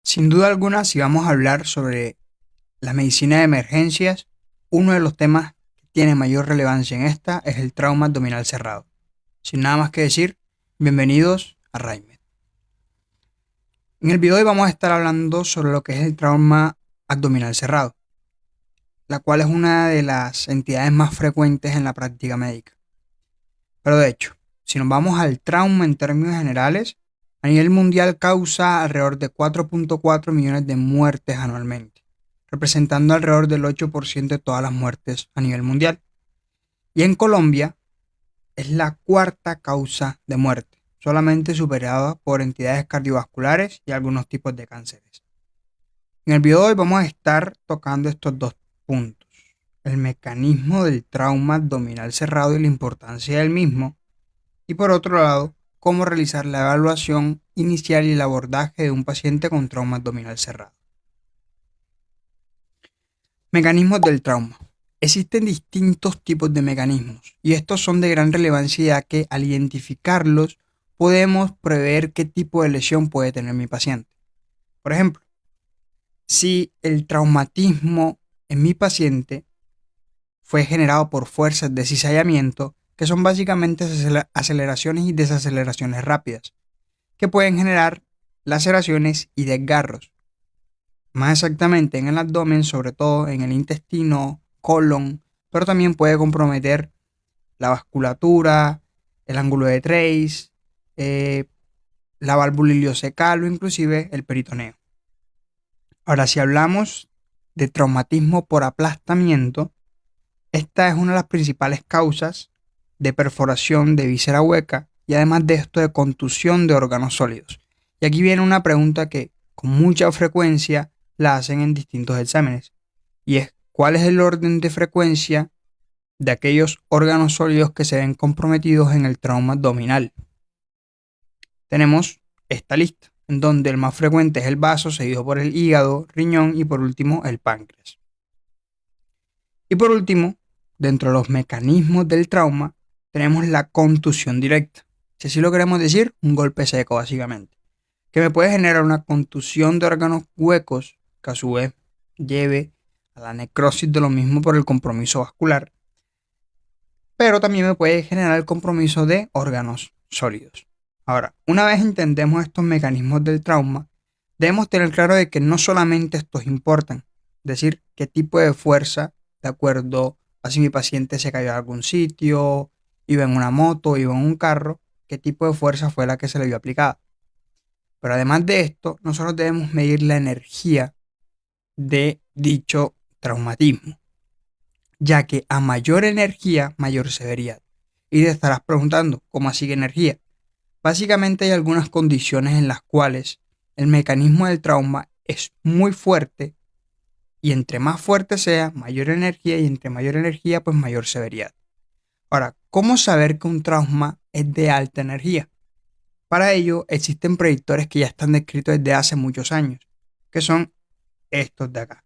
Sin duda alguna, si vamos a hablar sobre la medicina de emergencias, uno de los temas que tiene mayor relevancia en esta es el trauma abdominal cerrado. Sin nada más que decir, bienvenidos a Raimed. En el video de hoy vamos a estar hablando sobre lo que es el trauma abdominal cerrado, la cual es una de las entidades más frecuentes en la práctica médica. Pero de hecho, si nos vamos al trauma en términos generales, a nivel mundial causa alrededor de 4.4 millones de muertes anualmente, representando alrededor del 8% de todas las muertes a nivel mundial. Y en Colombia es la cuarta causa de muerte, solamente superada por entidades cardiovasculares y algunos tipos de cánceres. En el video de hoy vamos a estar tocando estos dos puntos: el mecanismo del trauma abdominal cerrado y la importancia del mismo, y por otro lado, cómo realizar la evaluación inicial y el abordaje de un paciente con trauma abdominal cerrado. Mecanismos del trauma. Existen distintos tipos de mecanismos y estos son de gran relevancia, ya que al identificarlos podemos prever qué tipo de lesión puede tener mi paciente. Por ejemplo, si el traumatismo en mi paciente fue generado por fuerzas de cizallamiento, que son básicamente aceleraciones y desaceleraciones rápidas, que pueden generar laceraciones y desgarros, más exactamente en el abdomen, sobre todo en el intestino, colon, pero también puede comprometer la vasculatura, el ángulo de Treis, la válvula iliocecal o inclusive el peritoneo. Ahora, si hablamos de traumatismo por aplastamiento, esta es una de las principales causas de perforación de víscera hueca y además de esto de contusión de órganos sólidos. Y aquí viene una pregunta que con mucha frecuencia la hacen en distintos exámenes, y es: ¿cuál es el orden de frecuencia de aquellos órganos sólidos que se ven comprometidos en el trauma abdominal? Tenemos esta lista, en donde el más frecuente es el vaso, seguido por el hígado, riñón y por último el páncreas. Y por último, dentro de los mecanismos del trauma, tenemos la contusión directa. Si así lo queremos decir, un golpe seco básicamente, que me puede generar una contusión de órganos huecos, que a su vez lleve a la necrosis de lo mismo por el compromiso vascular, pero también me puede generar el compromiso de órganos sólidos. Ahora, una vez entendemos estos mecanismos del trauma, debemos tener claro de que no solamente estos importan, es decir, qué tipo de fuerza, de acuerdo a si mi paciente se cayó de algún sitio, iba en una moto, iba en un carro, qué tipo de fuerza fue la que se le vio aplicada. Pero además de esto, nosotros debemos medir la energía de dicho traumatismo, ya que a mayor energía, mayor severidad. Y te estarás preguntando, ¿cómo así que energía? Básicamente hay algunas condiciones en las cuales el mecanismo del trauma es muy fuerte, y entre más fuerte sea, mayor energía, y entre mayor energía, pues mayor severidad. Ahora, ¿cómo saber que un trauma es de alta energía? Para ello existen predictores que ya están descritos desde hace muchos años, que son estos de acá,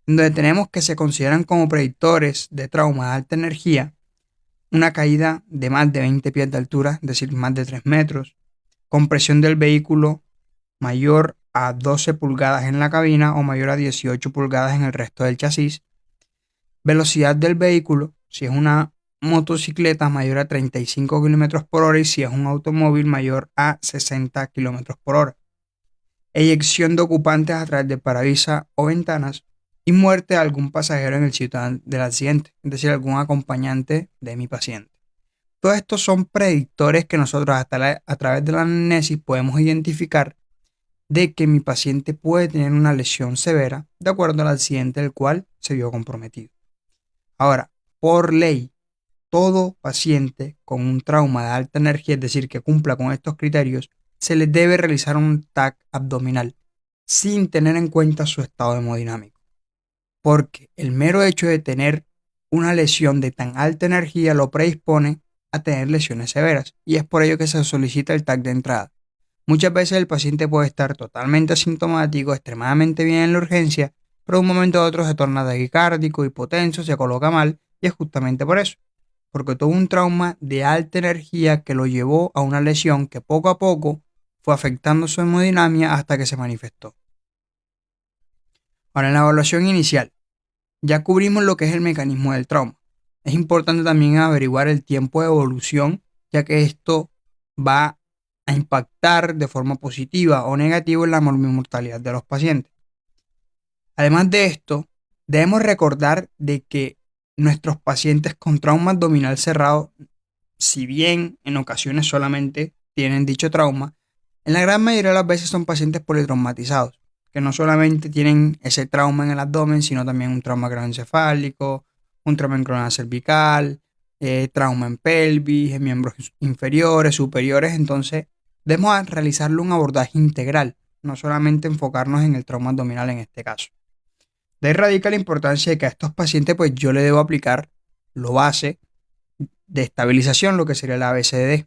donde tenemos que se consideran como predictores de trauma de alta energía: una caída de más de 20 pies de altura, es decir, más de 3 metros, compresión del vehículo mayor a 12 pulgadas en la cabina o mayor a 18 pulgadas en el resto del chasis, velocidad del vehículo, si es una motocicleta, mayor a 35 km por hora, y si es un automóvil, mayor a 60 km por hora, eyección de ocupantes a través de parabrisas o ventanas, y muerte de algún pasajero en el sitio del accidente, es decir, algún acompañante de mi paciente. Todos estos son predictores que nosotros a través de la anamnesis podemos identificar de que mi paciente puede tener una lesión severa de acuerdo al accidente del cual se vio comprometido. Ahora, por ley, todo paciente con un trauma de alta energía, es decir, que cumpla con estos criterios, se le debe realizar un TAC abdominal sin tener en cuenta su estado hemodinámico, porque el mero hecho de tener una lesión de tan alta energía lo predispone a tener lesiones severas, y es por ello que se solicita el TAC de entrada. Muchas veces el paciente puede estar totalmente asintomático, extremadamente bien en la urgencia, pero de un momento a otro se torna taquicárdico, hipotenso, se coloca mal, y es justamente por eso, porque tuvo un trauma de alta energía que lo llevó a una lesión que poco a poco fue afectando su hemodinamia hasta que se manifestó. Ahora, en la evaluación inicial, ya cubrimos lo que es el mecanismo del trauma. Es importante también averiguar el tiempo de evolución, ya que esto va a impactar de forma positiva o negativa en la mortalidad de los pacientes. Además de esto, debemos recordar de que nuestros pacientes con trauma abdominal cerrado, si bien en ocasiones solamente tienen dicho trauma, en la gran mayoría de las veces son pacientes politraumatizados, que no solamente tienen ese trauma en el abdomen, sino también un trauma craneoencefálico, un trauma en columna cervical, trauma en pelvis, en miembros inferiores, superiores. Entonces, debemos realizarle un abordaje integral, no solamente enfocarnos en el trauma abdominal en este caso. De ahí radica la importancia de que a estos pacientes pues yo le debo aplicar lo base de estabilización, lo que sería la ABCD,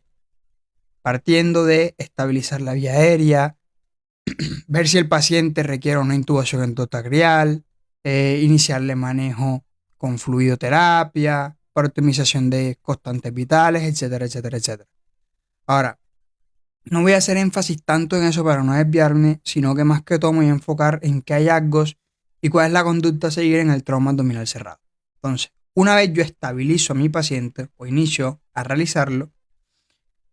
partiendo de estabilizar la vía aérea, ver si el paciente requiere una intubación endotraqueal, iniciarle manejo con fluidoterapia, para optimización de constantes vitales, etcétera, etcétera, etcétera. Ahora, no voy a hacer énfasis tanto en eso para no desviarme, sino que más que todo me voy a enfocar en qué hallazgos y cuál es la conducta a seguir en el trauma abdominal cerrado. Entonces, una vez yo estabilizo a mi paciente o inicio a realizarlo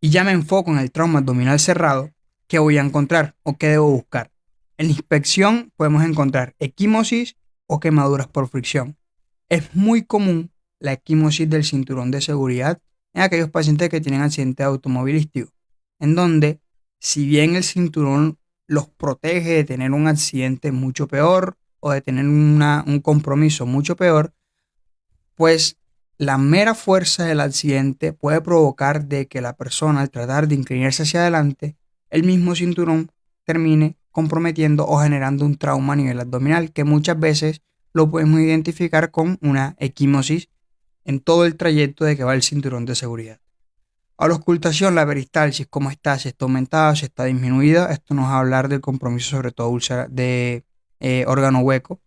y ya me enfoco en el trauma abdominal cerrado, ¿qué voy a encontrar o qué debo buscar? En la inspección podemos encontrar equimosis o quemaduras por fricción. Es muy común la equimosis del cinturón de seguridad en aquellos pacientes que tienen accidente automovilístico, en donde, si bien el cinturón los protege de tener un accidente mucho peor o de tener un compromiso mucho peor, pues la mera fuerza del accidente puede provocar de que la persona, al tratar de inclinarse hacia adelante, el mismo cinturón termine comprometiendo o generando un trauma a nivel abdominal, que muchas veces lo podemos identificar con una equimosis en todo el trayecto de que va el cinturón de seguridad. A la auscultación, la peristalsis, cómo está, si está aumentada, si está disminuida. Esto nos va a hablar del compromiso, sobre todo de órgano hueco.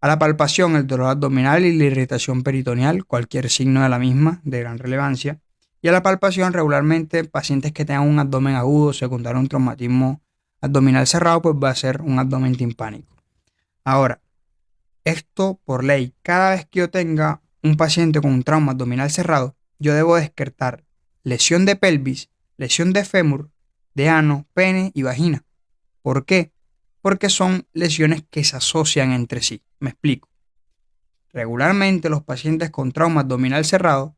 A la palpación, el dolor abdominal y la irritación peritoneal, cualquier signo de la misma de gran relevancia. Y a la palpación, regularmente, pacientes que tengan un abdomen agudo secundario a un traumatismo abdominal cerrado, pues va a ser un abdomen timpánico. Ahora, esto por ley, cada vez que yo tenga un paciente con un trauma abdominal cerrado, yo debo descartar lesión de pelvis, lesión de fémur, de ano, pene y vagina. ¿Por qué? Porque son lesiones que se asocian entre sí. Me explico. Regularmente los pacientes con trauma abdominal cerrado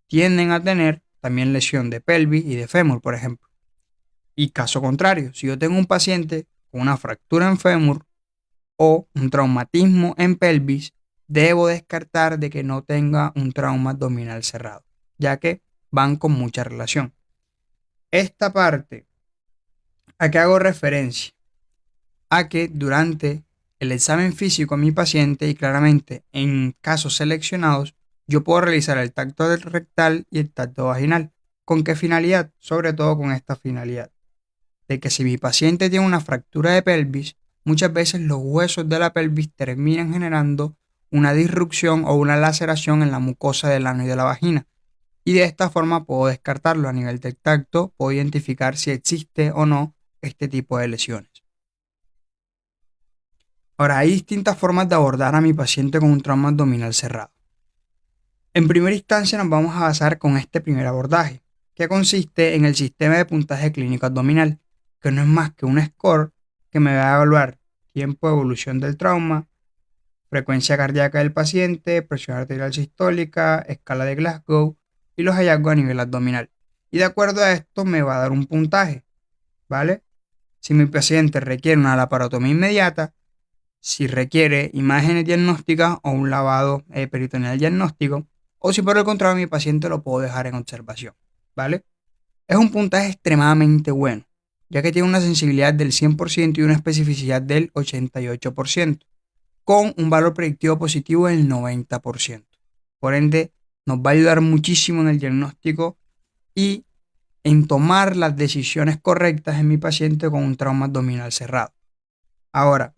tienden a tener también lesión de pelvis y de fémur, por ejemplo. Y caso contrario, si yo tengo un paciente con una fractura en fémur o un traumatismo en pelvis, debo descartar de que no tenga un trauma abdominal cerrado, ya que van con mucha relación. Esta parte, ¿a qué hago referencia? A que durante el examen físico a mi paciente y claramente en casos seleccionados, yo puedo realizar el tacto del rectal y el tacto vaginal. ¿Con qué finalidad? Sobre todo con esta finalidad, de que si mi paciente tiene una fractura de pelvis, muchas veces los huesos de la pelvis terminan generando una disrupción o una laceración en la mucosa del ano y de la vagina. Y de esta forma puedo descartarlo a nivel del tacto, puedo identificar si existe o no este tipo de lesiones. Ahora, hay distintas formas de abordar a mi paciente con un trauma abdominal cerrado. En primera instancia nos vamos a basar con este primer abordaje, que consiste en el sistema de puntaje clínico abdominal, que no es más que un score que me va a evaluar tiempo de evolución del trauma, frecuencia cardíaca del paciente, presión arterial sistólica, escala de Glasgow y los hallazgos a nivel abdominal. Y de acuerdo a esto me va a dar un puntaje, ¿vale? Si mi paciente requiere una laparotomía inmediata, si requiere imágenes diagnósticas o un lavado peritoneal diagnóstico, o si por el contrario mi paciente lo puedo dejar en observación, ¿vale? Es un puntaje extremadamente bueno, ya que tiene una sensibilidad del 100% y una especificidad del 88%, con un valor predictivo positivo del 90%. Por ende, nos va a ayudar muchísimo en el diagnóstico y en tomar las decisiones correctas en mi paciente con un trauma abdominal cerrado. Ahora,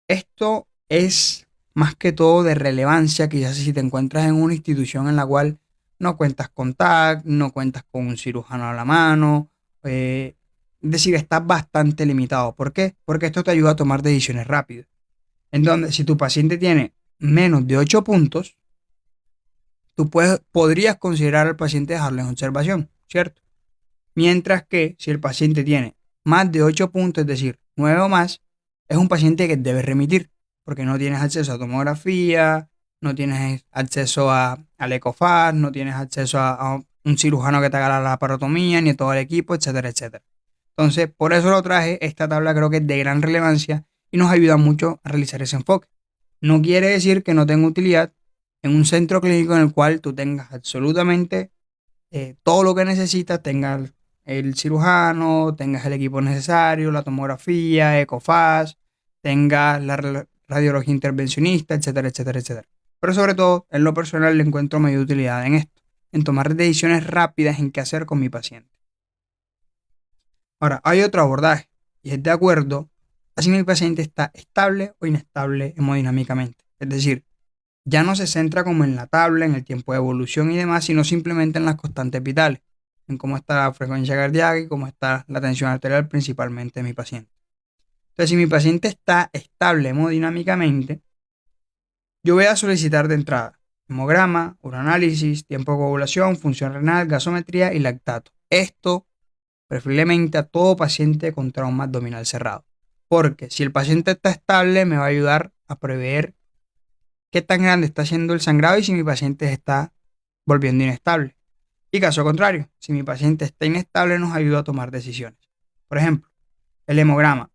esto es más que todo de relevancia, quizás si te encuentras en una institución en la cual no cuentas con TAC, no cuentas con un cirujano a la mano, es decir, estás bastante limitado. ¿Por qué? Porque esto te ayuda a tomar decisiones rápidas. en donde si tu paciente tiene menos de 8 puntos, tú podrías considerar al paciente dejarlo en observación, ¿cierto? Mientras que si el paciente tiene más de 8 puntos, es decir, 9 o más, es un paciente que debe remitir, porque no tienes acceso a tomografía, no tienes acceso al ecofaz, no tienes acceso a un cirujano que te haga la laparotomía, ni a todo el equipo, etcétera, etcétera. Entonces, por eso lo traje. Esta tabla creo que es de gran relevancia y nos ayuda mucho a realizar ese enfoque. No quiere decir que no tenga utilidad en un centro clínico en el cual tú tengas absolutamente todo lo que necesitas, tengas el cirujano, tengas el equipo necesario, la tomografía, ecofaz, tengas la radiología intervencionista, etcétera, etcétera, etcétera. Pero sobre todo, en lo personal, le encuentro mayor utilidad en esto, en tomar decisiones rápidas en qué hacer con mi paciente. Ahora, hay otro abordaje y es de acuerdo a si mi paciente está estable o inestable hemodinámicamente. Es decir, ya no se centra como en la tabla, en el tiempo de evolución y demás, sino simplemente en las constantes vitales, en cómo está la frecuencia cardíaca y cómo está la tensión arterial principalmente de mi paciente. Entonces, si mi paciente está estable hemodinámicamente, yo voy a solicitar de entrada hemograma, uroanálisis, tiempo de coagulación, función renal, gasometría y lactato. Esto preferiblemente a todo paciente con trauma abdominal cerrado. Porque si el paciente está estable, me va a ayudar a prever qué tan grande está siendo el sangrado y si mi paciente se está volviendo inestable. Y caso contrario, si mi paciente está inestable, nos ayuda a tomar decisiones. Por ejemplo, el hemograma.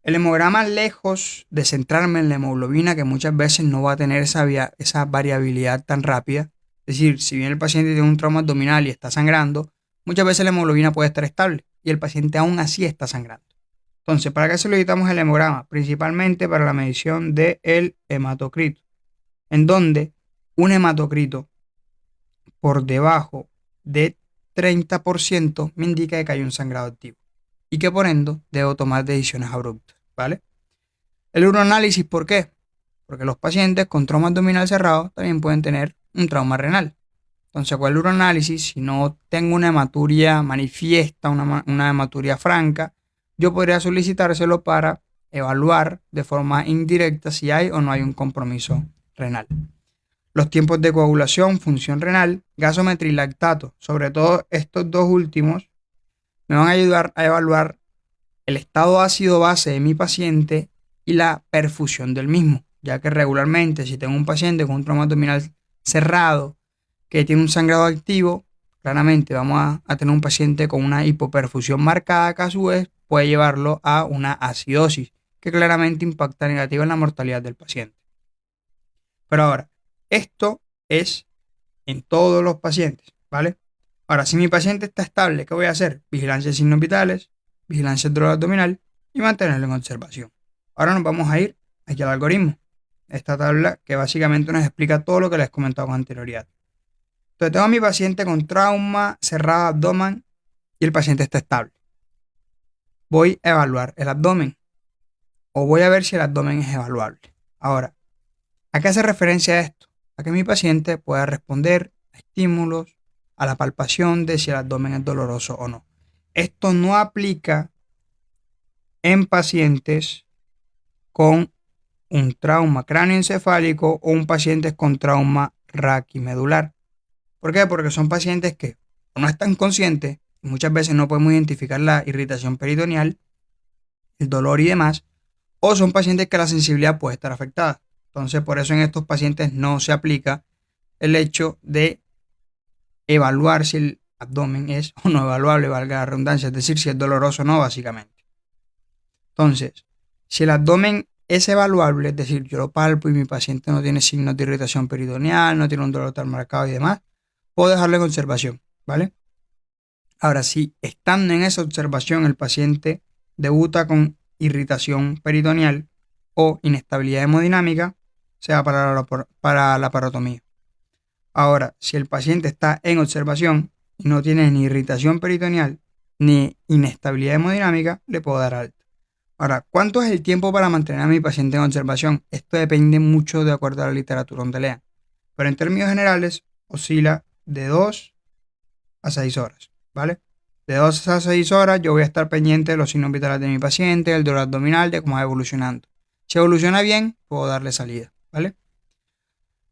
El hemograma, lejos de centrarme en la hemoglobina, que muchas veces no va a tener esa variabilidad tan rápida. Es decir, si bien el paciente tiene un trauma abdominal y está sangrando, muchas veces la hemoglobina puede estar estable y el paciente aún así está sangrando. Entonces, ¿para qué solicitamos el hemograma? Principalmente para la medición del hematocrito, en donde un hematocrito por debajo de 30% me indica que hay un sangrado activo y que por ende debo tomar decisiones abruptas, ¿vale? El uroanálisis, ¿por qué? Porque los pacientes con trauma abdominal cerrado también pueden tener un trauma renal. Entonces, con el uroanálisis, si no tengo una hematuria manifiesta, una hematuria franca, yo podría solicitárselo para evaluar de forma indirecta si hay o no hay un compromiso renal. Los tiempos de coagulación, función renal, gasometría y lactato, sobre todo estos dos últimos, me van a ayudar a evaluar el estado ácido base de mi paciente y la perfusión del mismo, ya que regularmente si tengo un paciente con un trauma abdominal cerrado que tiene un sangrado activo, claramente vamos a tener un paciente con una hipoperfusión marcada que a su vez puede llevarlo a una acidosis, que claramente impacta negativo en la mortalidad del paciente. Pero ahora, esto es en todos los pacientes, ¿vale? Ahora, si mi paciente está estable, ¿qué voy a hacer? Vigilancia de signos vitales, vigilancia del abdominal y mantenerlo en observación. Ahora nos vamos a ir aquí al algoritmo. Esta tabla que básicamente nos explica todo lo que les he comentado con anterioridad. Entonces tengo a mi paciente con trauma, cerrado abdomen y el paciente está estable. Voy a evaluar el abdomen o voy a ver si el abdomen es evaluable. Ahora, ¿a qué hace referencia esto? A que mi paciente pueda responder a estímulos, a la palpación de si el abdomen es doloroso o no. Esto no aplica en pacientes con un trauma cráneoencefálico o un paciente con trauma raquimedular. ¿Por qué? Porque son pacientes que no están conscientes y muchas veces no podemos identificar la irritación peritoneal, el dolor y demás, o son pacientes que la sensibilidad puede estar afectada. Entonces, por eso en estos pacientes no se aplica el hecho de evaluar si el abdomen es o no evaluable, valga la redundancia, es decir, si es doloroso o no, básicamente. Entonces, si el abdomen es evaluable, es decir, yo lo palpo y mi paciente no tiene signos de irritación peritoneal, no tiene un dolor tan marcado y demás, puedo dejarlo en observación, ¿vale? Ahora, si estando en esa observación el paciente debuta con irritación peritoneal o inestabilidad hemodinámica, se va para la parotomía. Ahora, si el paciente está en observación y no tiene ni irritación peritoneal ni inestabilidad hemodinámica, le puedo dar alta. Ahora, ¿cuánto es el tiempo para mantener a mi paciente en observación? Esto depende mucho de acuerdo a la literatura donde lean. Pero en términos generales, oscila de 2 a 6 horas, ¿vale? De 2 a 6 horas yo voy a estar pendiente de los signos vitales de mi paciente, el dolor abdominal, de cómo va evolucionando. Si evoluciona bien, puedo darle salida, ¿vale?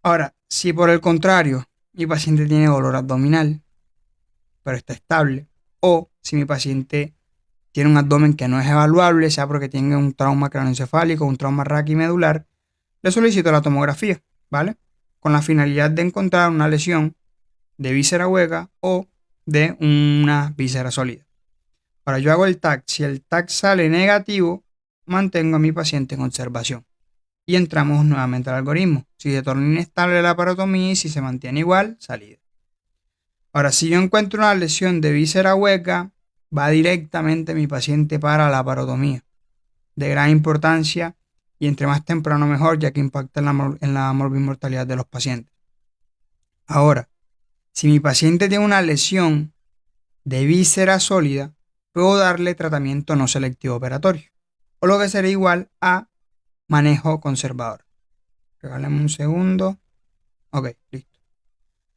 Ahora, si por el contrario mi paciente tiene dolor abdominal, pero está estable, o si mi paciente tiene un abdomen que no es evaluable, sea porque tiene un trauma craneoencefálico, un trauma raquimedular, le solicito la tomografía, ¿vale? Con la finalidad de encontrar una lesión de víscera hueca o de una víscera sólida. Ahora yo hago el TAC. Si el TAC sale negativo, mantengo a mi paciente en observación. Y entramos nuevamente al algoritmo. Si se torna inestable la parotomía y si se mantiene igual, salida. Ahora, si yo encuentro una lesión de víscera hueca, va directamente mi paciente para la parotomía. De gran importancia y entre más temprano mejor, ya que impacta en la morbimortalidad de los pacientes. Ahora, si mi paciente tiene una lesión de víscera sólida, puedo darle tratamiento no selectivo operatorio, o lo que sería igual a manejo conservador. Regálame un segundo. Ok, listo.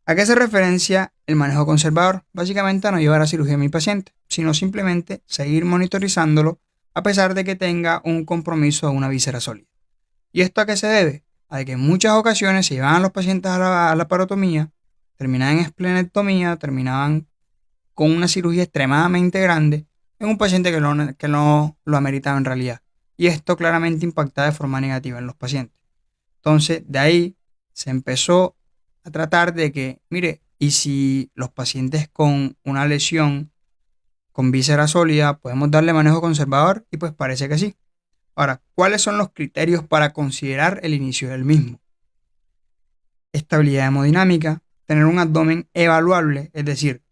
¿A qué hace referencia el manejo conservador? Básicamente a no llevar a cirugía a mi paciente, sino simplemente seguir monitorizándolo a pesar de que tenga un compromiso de una víscera sólida. ¿Y esto a qué se debe? A que en muchas ocasiones se llevaban a los pacientes a la parotomía, terminaban en esplenectomía, terminaban con una cirugía extremadamente grande en un paciente que no lo ameritaba en realidad. Y esto claramente impacta de forma negativa en los pacientes. Entonces, de ahí se empezó a tratar de que, mire, y si los pacientes con una lesión con víscera sólida podemos darle manejo conservador, y pues parece que sí. Ahora, ¿cuáles son los criterios para considerar el inicio del mismo? Estabilidad hemodinámica, tener un abdomen evaluable, es decir,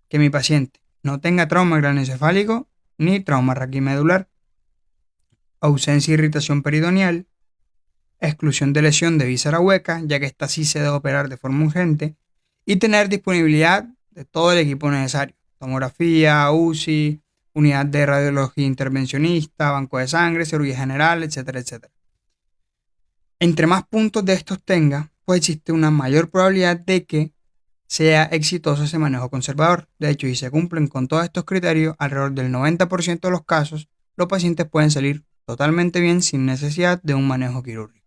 que mi paciente no tenga trauma craneoencefálico ni trauma raquimedular, ausencia de irritación peritoneal, exclusión de lesión de víscera hueca, ya que esta sí se debe operar de forma urgente, y tener disponibilidad de todo el equipo necesario: tomografía, UCI, unidad de radiología intervencionista, banco de sangre, cirugía general, etcétera, etcétera. Entre más puntos de estos tenga, pues existe una mayor probabilidad de que sea exitoso ese manejo conservador. De hecho, si se cumplen con todos estos criterios, alrededor del 90% de los casos, los pacientes pueden salir totalmente bien sin necesidad de un manejo quirúrgico.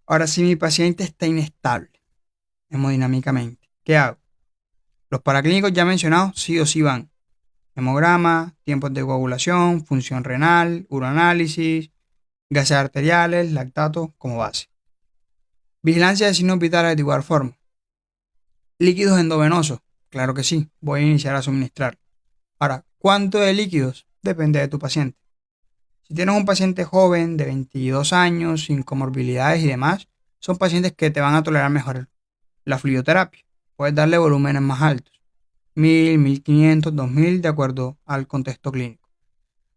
Ahora, si mi paciente está inestable hemodinámicamente, ¿qué hago? Los paraclínicos ya mencionados sí o sí van: hemograma, tiempos de coagulación, función renal, uroanálisis, gases arteriales, lactato como base. Vigilancia de signos vitales de igual forma. Líquidos endovenosos, claro que sí, voy a iniciar a suministrar. Ahora, ¿cuánto de líquidos? Depende de tu paciente. Si tienes un paciente joven de 22 años, sin comorbilidades y demás, son pacientes que te van a tolerar mejor la fluidoterapia. Puedes darle volúmenes más altos: 1000, 1500, 2000, de acuerdo al contexto clínico.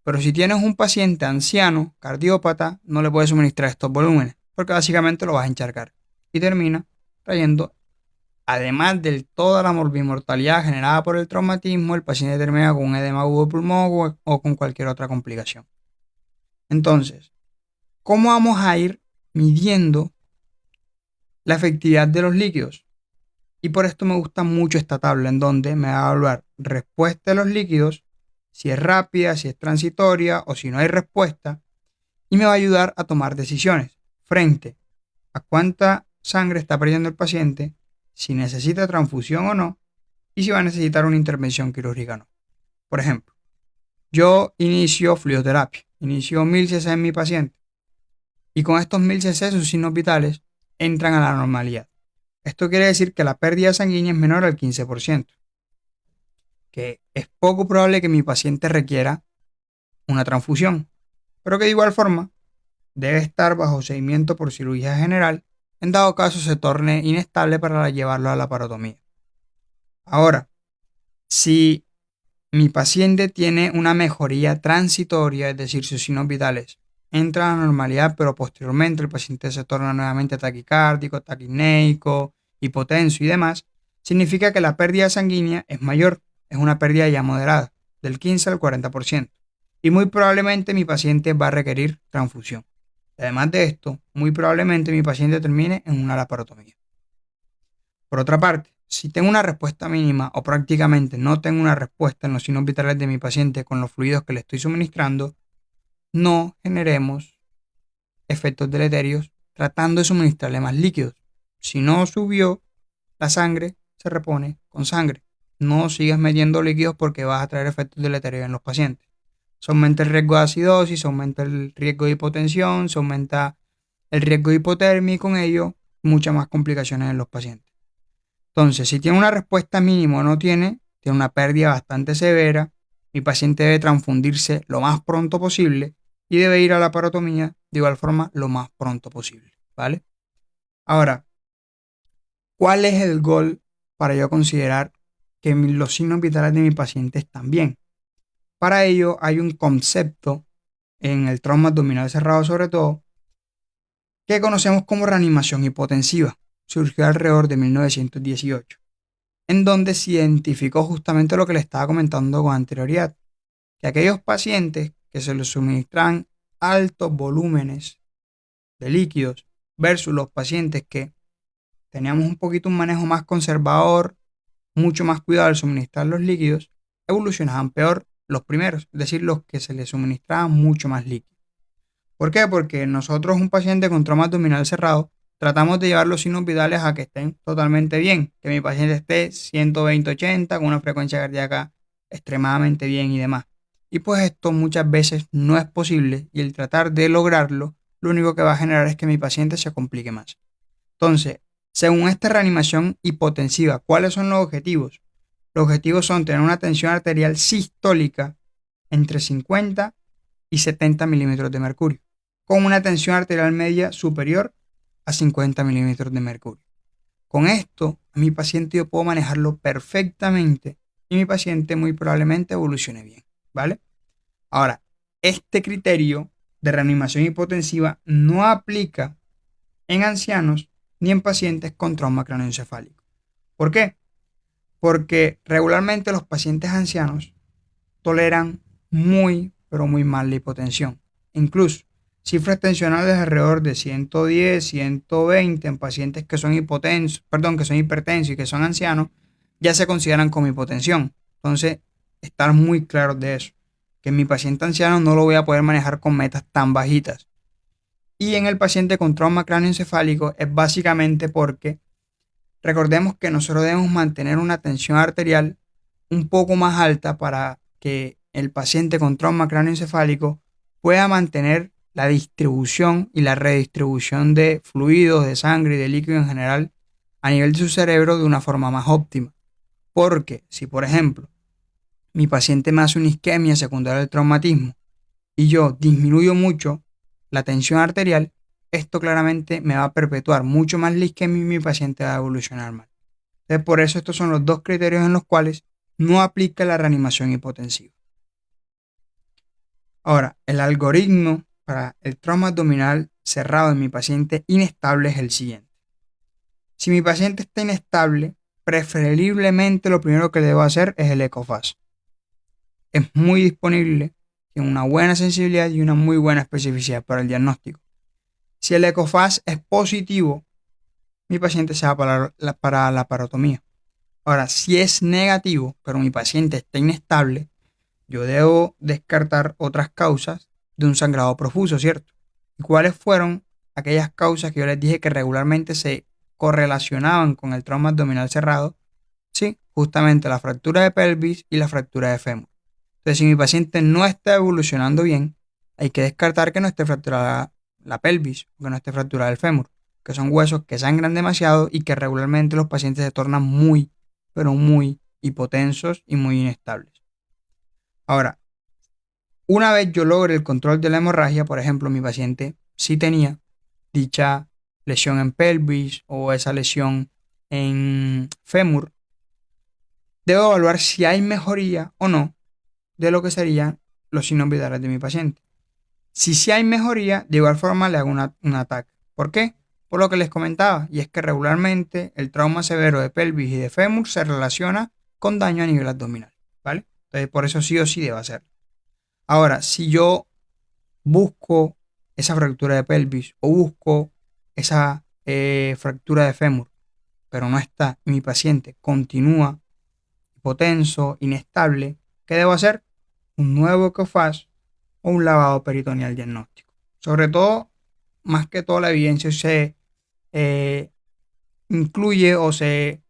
Pero si tienes un paciente anciano, cardiópata, no le puedes suministrar estos volúmenes, porque básicamente lo vas a encharcar y termina trayendo, además de toda la morbimortalidad generada por el traumatismo, el paciente termina con un edema agudo de pulmón o con cualquier otra complicación. Entonces, ¿cómo vamos a ir midiendo la efectividad de los líquidos? Y por esto me gusta mucho esta tabla, en donde me va a evaluar respuesta de los líquidos, si es rápida, si es transitoria o si no hay respuesta, y me va a ayudar a tomar decisiones frente a cuánta sangre está perdiendo el paciente, si necesita transfusión o no, y si va a necesitar una intervención quirúrgica o no. Por ejemplo, yo inicio fluidoterapia, inicio 1000 cc en mi paciente, y con estos 1000 cc sus signos vitales entran a la normalidad. Esto quiere decir que la pérdida sanguínea es menor al 15%, que es poco probable que mi paciente requiera una transfusión, pero que de igual forma debe estar bajo seguimiento por cirugía general en dado caso se torne inestable para llevarlo a la parotomía. Ahora, si mi paciente tiene una mejoría transitoria, es decir, sus signos vitales entran a la normalidad, pero posteriormente el paciente se torna nuevamente taquicárdico, taquipneico, hipotenso y demás, significa que la pérdida sanguínea es mayor, es una pérdida ya moderada, del 15 al 40%, y muy probablemente mi paciente va a requerir transfusión. Además de esto, muy probablemente mi paciente termine en una laparotomía. Por otra parte, si tengo una respuesta mínima o prácticamente no tengo una respuesta en los signos vitales de mi paciente con los fluidos que le estoy suministrando, no generemos efectos deleterios tratando de suministrarle más líquidos. Si no subió la sangre, se repone con sangre. No sigas metiendo líquidos porque vas a traer efectos deleterios en los pacientes. Se aumenta el riesgo de acidosis, se aumenta el riesgo de hipotensión, se aumenta el riesgo de hipotermia y con ello muchas más complicaciones en los pacientes. Entonces, si tiene una respuesta mínima o no tiene una pérdida bastante severa, mi paciente debe transfundirse lo más pronto posible y debe ir a la parotomía de igual forma lo más pronto posible, ¿vale? Ahora, ¿cuál es el gol para yo considerar que los signos vitales de mi paciente están bien? Para ello hay un concepto en el trauma abdominal cerrado sobre todo que conocemos como reanimación hipotensiva. Surgió alrededor de 1918, en donde se identificó justamente lo que le estaba comentando con anterioridad, que aquellos pacientes que se les suministran altos volúmenes de líquidos versus los pacientes que teníamos un poquito un manejo más conservador, mucho más cuidado al suministrar los líquidos, evolucionaban peor los primeros, es decir, los que se les suministraban mucho más líquido. ¿Por qué? Porque nosotros, un paciente con trauma abdominal cerrado, tratamos de llevar los signos vitales a que estén totalmente bien, que mi paciente esté 120-80 con una frecuencia cardíaca extremadamente bien y demás. Y pues esto muchas veces no es posible y el tratar de lograrlo, lo único que va a generar es que mi paciente se complique más. Entonces, según esta reanimación hipotensiva, ¿cuáles son los objetivos? Los objetivos son tener una tensión arterial sistólica entre 50 y 70 milímetros de mercurio, con una tensión arterial media superior a 50 milímetros de mercurio. Con esto, a mi paciente yo puedo manejarlo perfectamente y mi paciente muy probablemente evolucione bien, ¿vale? Ahora, este criterio de reanimación hipotensiva no aplica en ancianos ni en pacientes con trauma craneoencefálico. ¿Por qué? Porque regularmente los pacientes ancianos toleran muy, pero muy mal la hipotensión. Incluso cifras tensionales alrededor de 110, 120 en pacientes que son que son hipertensos y que son ancianos, ya se consideran como hipotensión. Entonces, estar muy claros de eso. Que en mi paciente anciano no lo voy a poder manejar con metas tan bajitas. Y en el paciente con trauma cráneoencefálico es básicamente porque recordemos que nosotros debemos mantener una tensión arterial un poco más alta para que el paciente con trauma cráneoencefálico pueda mantener la distribución y la redistribución de fluidos, de sangre y de líquido en general a nivel de su cerebro de una forma más óptima. Porque si, por ejemplo, mi paciente me hace una isquemia secundaria al traumatismo y yo disminuyo mucho la tensión arterial, esto claramente me va a perpetuar mucho más la isquemia y mi paciente va a evolucionar mal. Entonces, por eso estos son los dos criterios en los cuales no aplica la reanimación hipotensiva. Ahora, el algoritmo para el trauma abdominal cerrado en mi paciente inestable es el siguiente. Si mi paciente está inestable, preferiblemente lo primero que debo hacer es el ECOFAS. Es muy disponible, tiene una buena sensibilidad y una muy buena especificidad para el diagnóstico. Si el ECOFAS es positivo, mi paciente se va para la parotomía. Ahora, si es negativo, pero mi paciente está inestable, yo debo descartar otras causas de un sangrado profuso, ¿cierto? ¿Y cuáles fueron aquellas causas que yo les dije que regularmente se correlacionaban con el trauma abdominal cerrado? Sí, justamente la fractura de pelvis y la fractura de fémur. Entonces, si mi paciente no está evolucionando bien, hay que descartar que no esté fracturada la pelvis o que no esté fracturada el fémur, que son huesos que sangran demasiado y que regularmente los pacientes se tornan muy, pero muy hipotensos y muy inestables. Ahora, una vez yo logre el control de la hemorragia, por ejemplo, mi paciente sí tenía dicha lesión en pelvis o esa lesión en fémur, debo evaluar si hay mejoría o no de lo que serían los signos vitales de mi paciente. Si sí hay mejoría, de igual forma le hago un ataque. ¿Por qué? Por lo que les comentaba, y es que regularmente el trauma severo de pelvis y de fémur se relaciona con daño a nivel abdominal, ¿vale? Entonces, por eso sí o sí debo hacerlo. Ahora, si yo busco esa fractura de pelvis o busco esa fractura de fémur, pero no está, y mi paciente continúa hipotenso, inestable, ¿qué debo hacer? Un nuevo ECOFAS o un lavado peritoneal diagnóstico. Sobre todo, más que todo, la evidencia se incluye o se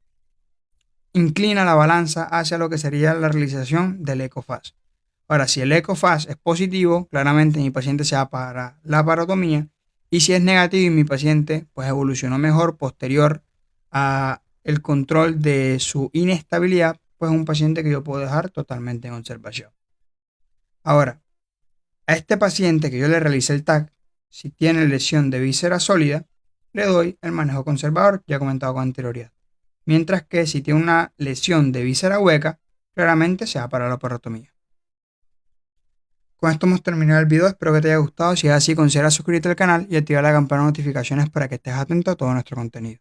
inclina la balanza hacia lo que sería la realización del ECOFAS. Ahora, si el ECOFAS es positivo, claramente mi paciente se va para la parotomía, y si es negativo y mi paciente pues evolucionó mejor posterior a el control de su inestabilidad, pues es un paciente que yo puedo dejar totalmente en observación. Ahora, a este paciente que yo le realicé el TAC, si tiene lesión de víscera sólida, le doy el manejo conservador, ya comentado con anterioridad. Mientras que si tiene una lesión de víscera hueca, claramente se va para la parotomía. Con esto hemos terminado el video, espero que te haya gustado. Si es así, considera suscribirte al canal y activar la campana de notificaciones para que estés atento a todo nuestro contenido.